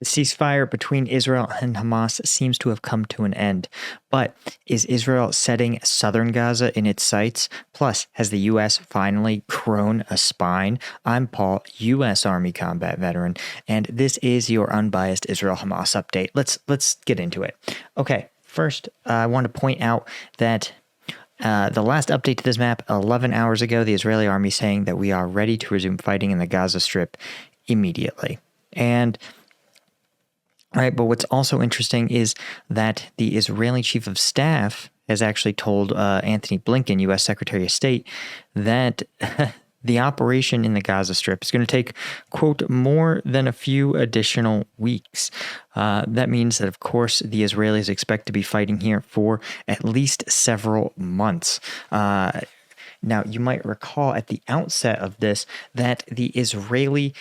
The ceasefire between Israel and Hamas seems to have come to an end. But is Israel setting southern Gaza in its sights? Plus, has the U.S. finally grown a spine? I'm Paul, U.S. Army combat veteran, and this is your unbiased Israel-Hamas update. Let's get into it. Okay, first, I want to point out that the last update to this map, 11 hours ago, the Israeli army saying that we are ready to resume fighting in the Gaza Strip immediately. And right, but what's also interesting is that the Israeli chief of staff has actually told Anthony Blinken, U.S. Secretary of State, that the operation in the Gaza Strip is going to take, quote, more than a few additional weeks. That means that, of course, the Israelis expect to be fighting here for at least several months. Now, you might recall at the outset of this that the Israeli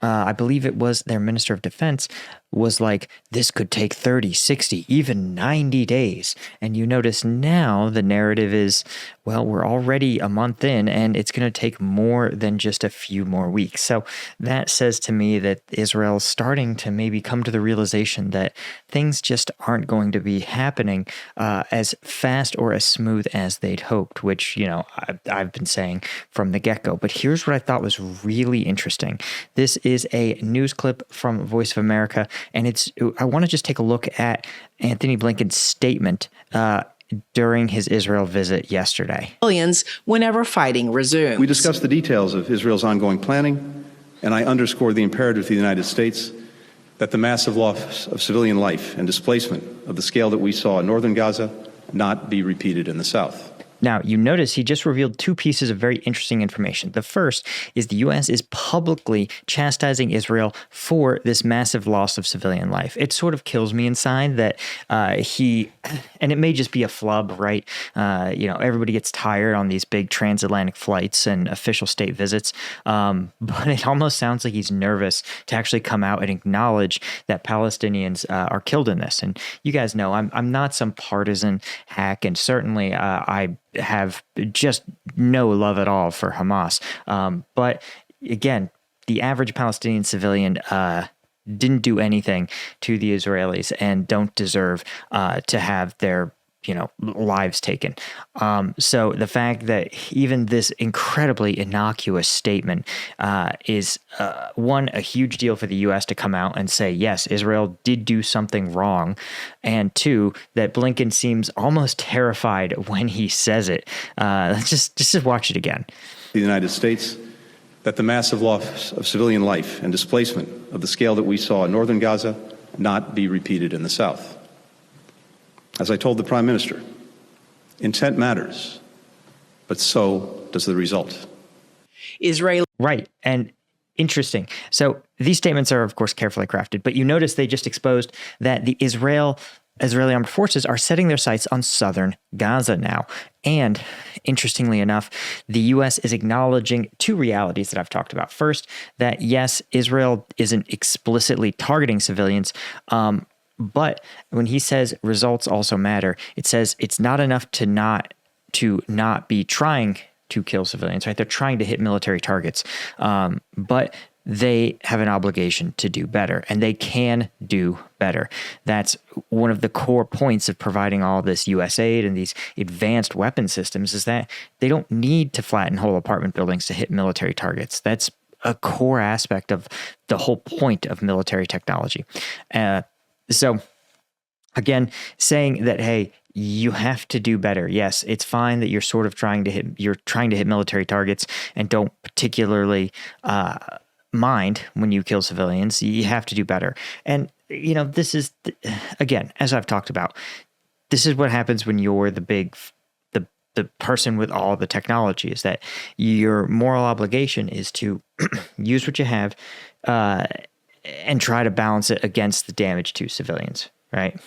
I believe it was their Minister of Defense was like, this could take 30, 60, even 90 days. And you notice now the narrative is, well, we're already a month in and it's going to take more than just a few more weeks. So that says to me that Israel's starting to maybe come to the realization that things just aren't going to be happening as fast or as smooth as they'd hoped, which, you know, I've been saying from the get-go. But here's what I thought was really interesting. This is a news clip from Voice of America. And I want to just take a look at Anthony Blinken's statement during his Israel visit yesterday. Whenever fighting resumes. We discussed the details of Israel's ongoing planning, and I underscored the imperative to the United States that the massive loss of civilian life and displacement of the scale that we saw in northern Gaza not be repeated in the south. Now, you notice he just revealed two pieces of very interesting information. The first is the U.S. is publicly chastising Israel for this massive loss of civilian life. It sort of kills me inside that and it may just be a flub, right? Everybody gets tired on these big transatlantic flights and official state visits, but it almost sounds like he's nervous to actually come out and acknowledge that Palestinians are killed in this. And you guys know I'm not some partisan hack, and certainly I have just no love at all for Hamas. But again, the average Palestinian civilian didn't do anything to the Israelis and don't deserve to have their lives taken. So the fact that even this incredibly innocuous statement is one, a huge deal for the U.S. to come out and say, yes, Israel did do something wrong. And two, that Blinken seems almost terrified when he says it. Let's just watch it again. The United States, that the massive loss of civilian life and displacement of the scale that we saw in northern Gaza not be repeated in the south. As I told the Prime Minister, intent matters, but so does the result. Israel. Right. And interesting. So these statements are, of course, carefully crafted, but you notice they just exposed that the Israeli armed forces are setting their sights on southern Gaza now. And interestingly enough, the U.S. is acknowledging two realities that I've talked about. First, that yes, Israel isn't explicitly targeting civilians, but when he says results also matter, it says it's not enough to not be trying to kill civilians, right? They're trying to hit military targets, but they have an obligation to do better, and they can do better. That's one of the core points of providing all this U.S. aid and these advanced weapon systems, is that they don't need to flatten whole apartment buildings to hit military targets. That's a core aspect of the whole point of military technology. So again, saying that, hey, you have to do better. Yes, it's fine that you're sort of trying to hit military targets and don't particularly mind when you kill civilians. You have to do better. And, this is, again, as I've talked about, this is what happens when you're the person with all the technology, is that your moral obligation is to use what you have, and try to balance it against the damage to civilians, right?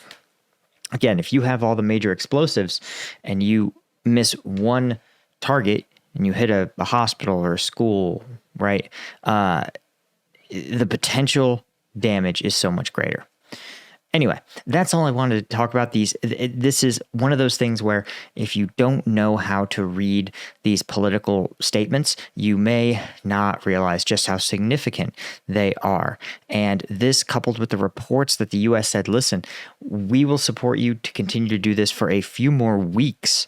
Again, if you have all the major explosives and you miss one target and you hit a hospital or a school, right, the potential damage is so much greater. Anyway, that's all I wanted to talk about. This is one of those things where if you don't know how to read these political statements, you may not realize just how significant they are. And this, coupled with the reports that the U.S. said, listen, we will support you to continue to do this for a few more weeks.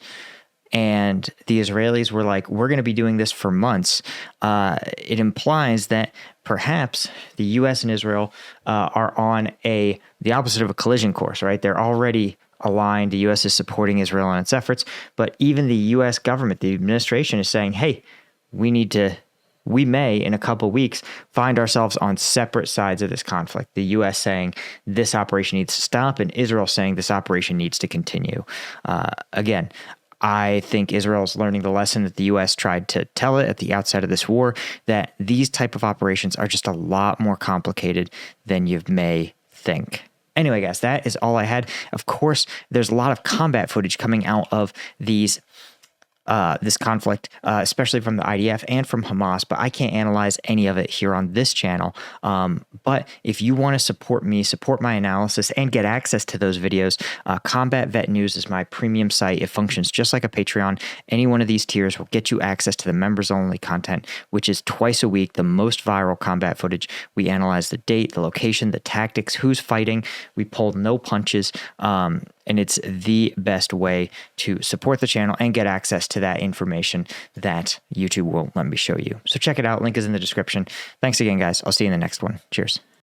And the Israelis were like, we're going to be doing this for months. It implies that perhaps the U.S. and Israel are on the opposite of a collision course, right? They're already aligned. The U.S. is supporting Israel in its efforts. But even the U.S. government, the administration is saying, hey, we may, in a couple of weeks, find ourselves on separate sides of this conflict. The U.S. saying this operation needs to stop, and Israel saying this operation needs to continue. Again, I think Israel's learning the lesson that the U.S. tried to tell it at the outset of this war, that these type of operations are just a lot more complicated than you may think. Anyway, guys, that is all I had. Of course, there's a lot of combat footage coming out of this conflict, especially from the IDF and from Hamas, but I can't analyze any of it here on this channel. But if you want to support me, support my analysis, and get access to those videos, Combat Vet News is my premium site. It functions just like a Patreon. Any one of these tiers will get you access to the members-only content, which is twice a week, the most viral combat footage. We analyze the date, the location, the tactics, who's fighting. We pulled no punches. And it's the best way to support the channel and get access to that information that YouTube won't let me show you. So check it out. Link is in the description. Thanks again, guys. I'll see you in the next one. Cheers.